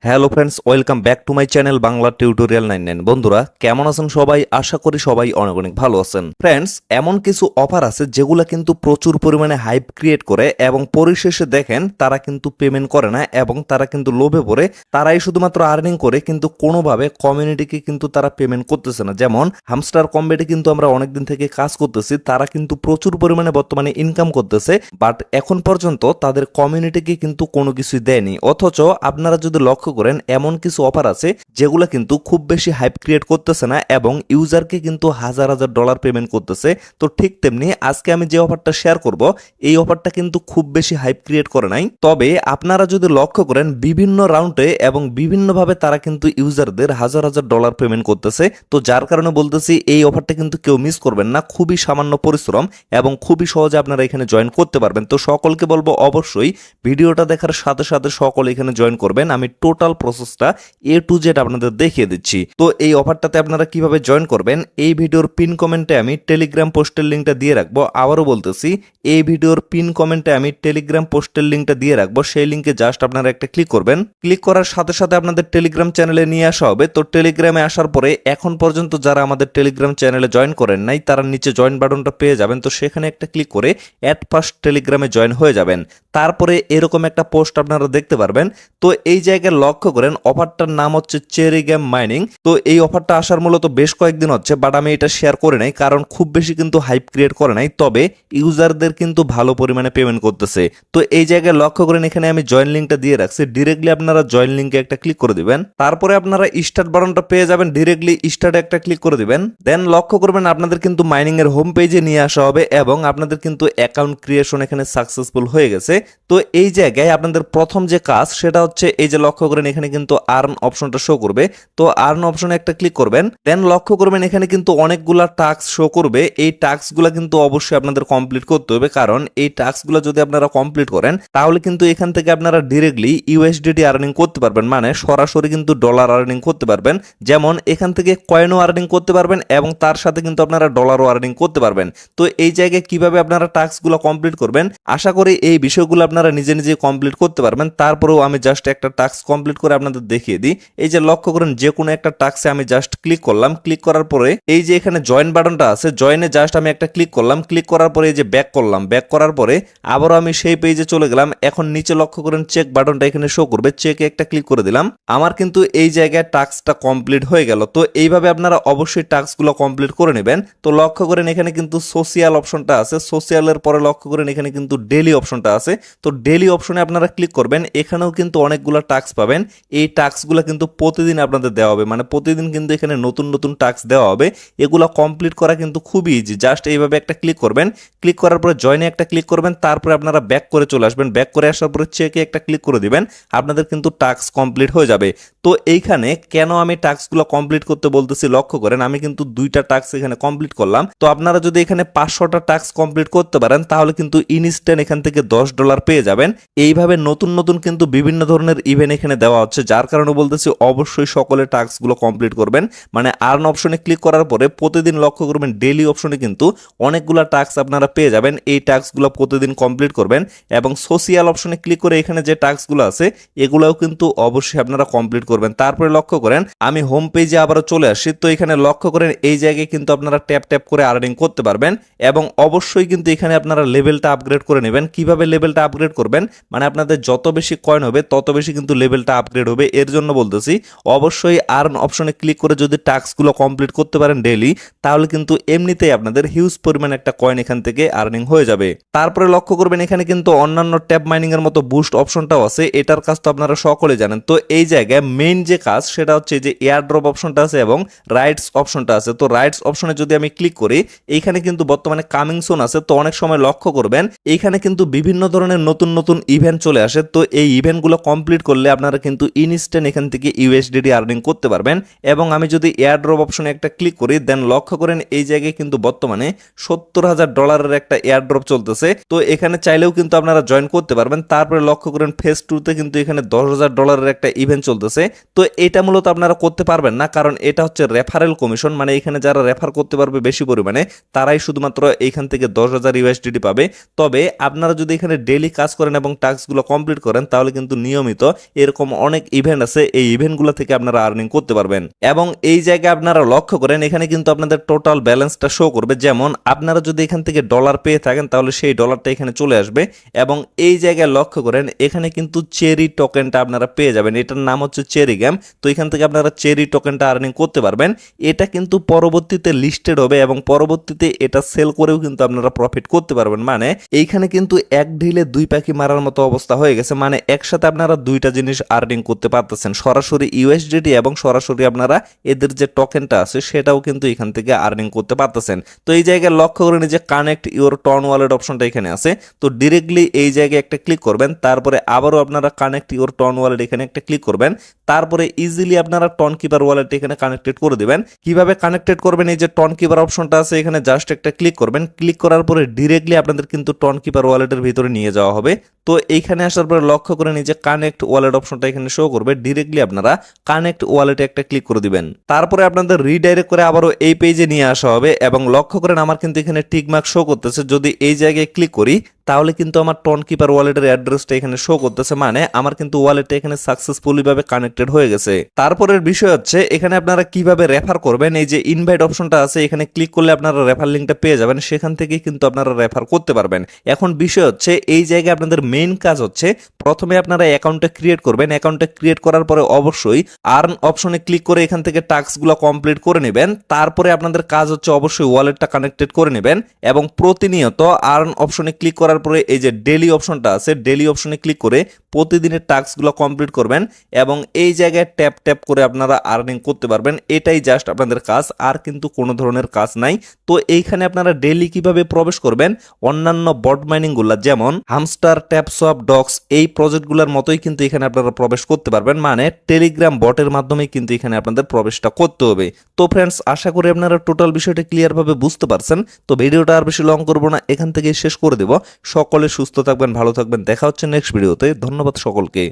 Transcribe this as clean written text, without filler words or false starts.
Hello friends, welcome back to my channel Bangla tutorial 99। বন্ধুরা কেমন আছেন সবাই? আশা করি সবাই অনেক অনেক ভালো আছেন। ফ্রেন্ডস, এমন কিছু অফার আছে যেগুলো কিন্তু প্রচুর পরিমাণে হাইপ ক্রিয়েট করে এবং পরিশেষে দেখেন তারা কিন্তু পেমেন্ট করে না এবং তারা কিন্তু লোভে পড়ে তারাই শুধুমাত্র আর্নিং করে কিন্তু কোনোভাবে কমিউনিটিকে কিন্তু তারা পেমেন্ট করতেছে না। যেমন হামস্টার কম্বেটে কিন্তু আমরা অনেকদিন থেকে কাজ করতেছি, তারা কিন্তু প্রচুর পরিমাণে বর্তমানে ইনকাম করতেছে, বাট এখন পর্যন্ত তাদের কমিউনিটিকে কিন্তু কোনো কিছুই দেয়নি। অথচ আপনারা যদি লক্ষ্য করেন এমন কিছু অফার আছে যেগুলো কিন্তু খুব বেশি হাইপ ক্রিয়েট করতেছে না এবং ইউজারকে কিন্তু হাজার হাজার ডলার পেমেন্ট করতেছে। তো ঠিক তেমনি আজকে আমি যে অফারটা শেয়ার করব, এই অফারটা কিন্তু খুব বেশি হাইপ ক্রিয়েট করে নাই, তবে আপনারা যদি লক্ষ্য করেন বিভিন্ন রাউন্ডে এবং বিভিন্নভাবে তারা কিন্তু ইউজারদের হাজার হাজার ডলার পেমেন্ট করতেছে। তো যার কারণে বলতেছি এই অফারটা কিন্তু কেউ মিস করবেন না। খুবই সামান্য পরিশ্রম এবং খুবই সহজে আপনারা এখানে জয়েন করতে পারবেন। তো সকলকে বলবো অবশ্যই ভিডিওটা দেখার সাথে সাথে সকলে এখানে জয়েন করবেন। আমি টোটাল প্রসেসটা A to Z আপনাদের দেখিয়ে দিচ্ছি। তো এই অফারটাতে আপনারা কিভাবে জয়েন করবেন এই ভিডিওর পিন কমেন্টে আমি টেলিগ্রাম পোস্টের লিঙ্কটা দিয়ে রাখবো। আবারও বলতেছি, এই ভিডিওর পিন কমেন্টে আমি টেলিগ্রাম পোস্টের লিঙ্কটা দিয়ে রাখবো। সেই লিঙ্কে জাস্ট আপনারা একটা ক্লিক করবেন। ক্লিক করার সাথে সাথে আপনাদের টেলিগ্রাম চ্যানেলে নিয়ে আসা হবে। তো টেলিগ্রামে আসার পরে এখন পর্যন্ত যারা আমাদের টেলিগ্রাম চ্যানেলে জয়েন করেন নাই তারা নিচে জয়েন বাটনটা পেয়ে যাবেন। তো সেখানে একটা ক্লিক করে অ্যাট ফার্স্ট টেলিগ্রামে জয়েন হয়ে যাবেন। তারপরে এরকম একটা পোস্ট আপনারা দেখতে পারবেন। তো এই জায়গায় লক্ষ্য করেন অফারটার নাম হচ্ছে চেরি গেম মাইনিং। তো এই অফারটা আসার মূলত বেশ কয়েকদিন হচ্ছে, বাট আমি এটা শেয়ার করে নাই কারণ খুব বেশি কিন্তু হাইপ ক্রিয়েট করে নাই, তবে ইউজারদের কিন্তু ভালো পরিমাণে পেমেন্ট করতেছে। তো এই জায়গায় লক্ষ্য করেন এখানে আমি জয়েন লিঙ্কটা দিয়ে রাখছি। ডিরেক্টলি আপনারা জয়েন লিঙ্কে একটা ক্লিক করে দিবেন। তারপরে আপনারা স্টার্ট বাটনটা পেয়ে যাবেন, ডিরেক্টলি স্টার্টে একটা ক্লিক করে দিবেন। দেন লক্ষ্য করবেন আপনাদের কিন্তু মাইনিং এর হোম পেজে নিয়ে আসা হবে এবং আপনাদের কিন্তু অ্যাকাউন্ট ক্রিয়েশন এখানে সাকসেসফুল হয়ে গেছে। তো এই জায়গায় আপনাদের প্রথম যে কাজ সেটা হচ্ছে এই যে লক্ষ্য করেন এখানে কিন্তু আর্ন অপশনটা শো করবে। তো আর্ন অপশনে একটা ক্লিক করবেন। দেন লক্ষ্য করবেন এখানে কিন্তু অনেকগুলা টাস্ক শো করবে। এই টাস্কগুলো কিন্তু অবশ্যই আপনাদের কমপ্লিট করতে হবে, কারণ এই টাস্কগুলো যদি আপনারা কমপ্লিট করেন তাহলে কিন্তু এখান থেকে আপনারা ডিরেক্টলি ইউএসডিটি আর্নিং করতে পারবেন, মানে সরাসরি কিন্তু ডলার আর্নিং করতে পারবেন। যেমন এখান থেকে কয়েনও আর্নিং করতে পারবেন এবং তার সাথে কিন্তু আপনারা ডলারও আর্নিং করতে পারবেন। তো এই জায়গায় কিভাবে আপনারা টাস্কগুলো কমপ্লিট করবেন আশা করি এই বিষয়গুলো আপনারা নিজে নিজে কমপ্লিট করতে পারবেন। তারপরেও আমি জাস্ট একটা টাস্ক কমপ্লিট করে আপনাদের দেখিয়ে দিই। এই যে লক্ষ্য করেন যে কোনো একটা টাস্কে আমি জাস্ট ক্লিক করলাম। ক্লিক করার পরে এই যে এখানে জয়েন বাটনটা আছে, জয়েনে জাস্ট আমি একটা ক্লিক করলাম। ক্লিক করার পরে এই যে ব্যাক করলাম, ব্যাক করার পরে আবারও আমি সেই পেজে চলে গেলাম। এখন নিচে লক্ষ্য করেন চেক বাটনটা এখানে শো করবে, চেকে একটা ক্লিক করে দিলাম। আমার কিন্তু এই জায়গায় টাস্কটা কমপ্লিট হয়ে গেল। তো এইভাবে আপনারা অবশ্যই টাস্কগুলো কমপ্লিট করে নেবেন। তো লক্ষ্য করেন এখানে কিন্তু সোশিয়াল অপশনটা আছে, সোশিয়ালের পরে লক্ষ্য করেন এখানে কিন্তু ডেইলি অপশনটা আছে। তো ডেইলি অপশনে আপনারা ক্লিক করবেন। এখানেও কিন্তু অনেকগুলো টাস্ক পাবেন। এই টাস্কগুলো কিন্তু প্রতিদিন আপনাদের দেওয়া হবে, মানে প্রতিদিন কিন্তু এখানে নতুন নতুন টাস্ক দেওয়া হবে। এগুলো কমপ্লিট করা কিন্তু খুবই ইজি। জাস্ট এইভাবে একটা ক্লিক করবেন। ক্লিক করার পরে জয়েনে একটা ক্লিক করবেন। তারপরে আপনারা ব্যাক করে চলে আসবেন। ব্যাক করে আসার পরে চেকে একটা ক্লিক করে দিবেন। আপনাদের কিন্তু টাস্ক কমপ্লিট হয়ে যাবে। তো এইখানে কেন আমি টাস্কগুলো কমপ্লিট করতে বলতেছি লক্ষ্য করেন, আমি কিন্তু 2টা টাস্ক এখানে কমপ্লিট করলাম। তো আপনারা যদি এখানে 500টা টাস্ক কমপ্লিট করতে পারেন তাহলে কিন্তু ইনস্ট্যান্ট এখান থেকে $10 পেয়ে যাবেন। এইভাবে নতুন নতুন কিন্তু বিভিন্ন ধরনের ইভেন্ট এখানে দেওয়া হচ্ছে, যার কারণে বলতেছি অবশ্যই সকলে টাস্কগুলো কমপ্লিট করবেন। মানে আর্ন অপশনে ক্লিক করার পরে প্রতিদিন লক্ষ্য করবেন ডেইলি অপশনে কিন্তু অনেকগুলো টাস্ক আপনারা পেয়ে যাবেন। এই টাস্কগুলো প্রতিদিন কমপ্লিট করবেন এবং সোশিয়াল অপশনে ক্লিক করে এখানে যে টাস্কগুলো আছে এগুলোও কিন্তু অবশ্যই আপনারা কমপ্লিট করবেন। তারপরে লক্ষ্য করেন আমি হোম পেজে আবারও চলে আসি। তো এখানে লক্ষ্য করেন এই জায়গায় কিন্তু আপনারা ট্যাপ ট্যাপ করে আর্নিং করতে পারবেন এবং অবশ্যই কিন্তু এখানে আপনারা লেভেলটা আপগ্রেড করে নেবেন। কিভাবে লেভেলটা আপগ্রেড করবেন, মানে আপনাদের যত বেশি কয়েন হবে তত বেশি কিন্তু লেভেলটা আপগ্রেড হবে। এর জন্য বলতেছি অবশ্যই আর্ন অপশনে ক্লিক করে যদি টাস্কগুলো কমপ্লিট করতে পারেন ডেইলি, তাহলে কিন্তু এমনিতেই আপনাদের হিউজ পরিমাণ একটা কয়েন এখান থেকে আর্নিং হয়ে যাবে। তারপরে লক্ষ্য করবেন এখানে কিন্তু অন্যান্য ট্যাব মাইনিং এর মতো বুস্ট অপশনটাও আছে। এটার কাজ তো আপনারা সকলে জানেন। তো এই জায়গায় মেইন যে কাজ সেটা হচ্ছে যে এয়ার ড্রপ অপশনটা আছে এবং রাইটস অপশনটা আছে। তো রাইটস অপশনে যদি আমি ক্লিক করি এইখানে কিন্তু বর্তমানে কামিং সুন আছে। তো অনেক সময় লক্ষ্য করবেন এইখানে কিন্তু বিভিন্ন ধরনের নতুন নতুন ইভেন্ট চলে আসে। তো এই ইভেন্টগুলো কমপ্লিট করলে আপনারা কিন্তু ইনস্ট্যান্ট এখান থেকে ইউএসডিটি আর্নিং করতে পারবেন। এবং আমি যদি এয়ার ড্রপ অপশনে একটা ক্লিক করি দেন লক্ষ্য করেন এই জায়গায় কিন্তু বর্তমানে $70,000 একটা এয়ার ড্রপ চলতেছে। তো এখানে চাইলেও কিন্তু আপনারা জয়েন করতে পারবেন। তারপরে লক্ষ্য করেন ফেজ 2তে কিন্তু এখানে $10,000 একটা ইভেন্ট চলতেছে। তো এটা মূলত আপনারা করতে পারবেন না, কারণ এটা হচ্ছে রেফারেল কমিশন, মানে এখানে যারা রেফার করতে পারবে বেশি পরিমাণে তারাই শুধুমাত্র এইখান থেকে 10,000 ইউএসডিটি পাবে। তবে আপনারা যদি এখানে ডেইলি কাজ করেন এবং টাস্কগুলো কমপ্লিট করেন তাহলে কিন্তু নিয়মিত এরকম অনেক ইভেন্ট আছে, এই ইভেন্টগুলো থেকে আপনারা আর্নিং করতে পারবেন। এবং এই জায়গায় আপনারা লক্ষ্য করেন এখানে কিন্তু আপনাদের টোটাল ব্যালেন্সটা শো করবে। যেমন আপনারা যদি এখান থেকে ডলার পেয়ে থাকেন তাহলে সেই ডলারটা এখানে চলে আসবে। এবং এই জায়গায় লক্ষ্য করেন এখানে কিন্তু চেরি টোকেনটা আপনারা পেয়ে যাবেন, এটার নাম হচ্ছে চেরি গেম। তো এখান থেকে আপনারা চেরি টোকেনটা আর্নিং করতে পারবেন। এটা কিন্তু পরবর্তীতে লিস্টেড হবে এবং পরবর্তীতে এটা সেল করেও কিন্তু আপনারা প্রফিট করতে পারবেন। মানে এইখানে কিন্তু এক ঢিলে দুই পাখি মারার মতো অবস্থা হয়ে গেছে, মানে একসাথে আপনারা দুইটা জিনিস আর্নিং করতে পারতেছেন, সরাসরি ইউএসডিটি এবং সরাসরি আপনারা এদের যে টোকেনটা আছে সেটাও কিন্তু এখান থেকে আর্নিং করতে পারতেছেন। তো এই জায়গায় লক্ষ্য করেন যে কানেক্ট ইউর টন ওয়ালেট অপশনটা এখানে আছে, তো ডিরেক্টলি এই জায়গায় একটা ক্লিক করবেন, তারপরে আবারও আপনারা কানেক্ট ইউর টন ওয়ালেট এখানে একটা ক্লিক করবেন, তারপরে ইজিলি আপনারা টন কিপার ওয়ালেট এখানে কানেক্টেড করে দিবেন। কিভাবে কানেক্টেড করবেন, এই যে টন কিপার অপশনটা আছে এখানে জাস্ট একটা ক্লিক করবেন, ক্লিক করার পরে ডিরেক্টলি আপনাদের কিন্তু টন কিপার ওয়ালেটের ভিতরে নিয়ে যাওয়া হবে। তো এইখানে আসার পরে লক্ষ্য করেন এই যে কানেক্ট ওয়ালেট অপশনটা এখানে শো করবে, ডিরেক্টলি আপনারা কানেক্ট ওয়ালেটে একটা ক্লিক করে দিবেন, তারপরে আপনাদের রিডাইরেক্ট করে আবারও এই পেজে নিয়ে আসা হবে। এবং লক্ষ্য করেন আমার কিন্তু এখানে টিক মার্ক শো করতেছে, যদি এই জায়গায় ক্লিক করি তাহলে কিন্তু আমার টন কিপার ওয়ালেটের অ্যাড্রেসটা এখানে শো করতেছে, মানে আমার কিন্তু ওয়ালেটটা এখানে সাকসেসফুলি ভাবে কানেক্টেড হয়ে গেছে। তারপরের বিষয় হচ্ছে এখানে আপনারা কিভাবে রেফার করবেন, এই যে ইনভাইট অপশনটা আছে এখানে ক্লিক করলে আপনারা রেফার লিঙ্কটা পেয়ে যাবেন, সেখান থেকে কিন্তু আপনারা রেফার করতে পারবেন। এখন বিষয় হচ্ছে এই জায়গায় আপনাদের মেইন কাজ হচ্ছে প্রথমে আপনারা অ্যাকাউন্টটা ক্রিয়েট করবেন, অ্যাকাউন্টটা ক্রিয়েট করার পরে অবশ্যই আর্ন অপশনে ক্লিক করে এখান থেকে টাস্কগুলো কমপ্লিট করে নেবেন। তারপরে আপনাদের কাজ হচ্ছে অবশ্যই ওয়ালেটটা কানেক্টেড করে নেবেন এবং প্রতিনিয়ত আর্ন অপশনে ক্লিক করার পরে এই যে ডেইলি অপশনটা আছে ডেইলি অপশনে ক্লিক করে প্রতিদিনের টাস্কগুলো কমপ্লিট করবেন এবং এই জায়গায় ট্যাপ ট্যাপ করে আপনারা আর্নিং করতে পারবেন। এটাই জাস্ট আপনাদের কাজ, আর কিন্তু কোনো ধরনের কাজ নাই। তো এইখানে আপনারা ডেইলি কিভাবে প্রবেশ করবেন, অন্যান্য বট মাইনিংগুলো যেমন হামস্টার, ট্যাপসপ, ডক্স এই প্রজেক্টগুলোর মতোই কিন্তু এখানে আপনারা প্রবেশ করতে পারবেন, মানে টেলিগ্রাম বটের মাধ্যমে কিন্তু এখানে আপনাদের প্রবেশটা করতে হবে। তো ফ্রেন্ডস, আশা করি আপনারা টোটাল বিষয়টা ক্লিয়ারভাবে বুঝতে পারছেন। তো ভিডিওটা আর বেশি লং করবো না, এখান থেকে শেষ করে দেব। সকলে সুস্থ থাকবেন, ভালো থাকবেন, দেখা হচ্ছে নেক্সট ভিডিওতে। ধন্যবাদ সকলকে।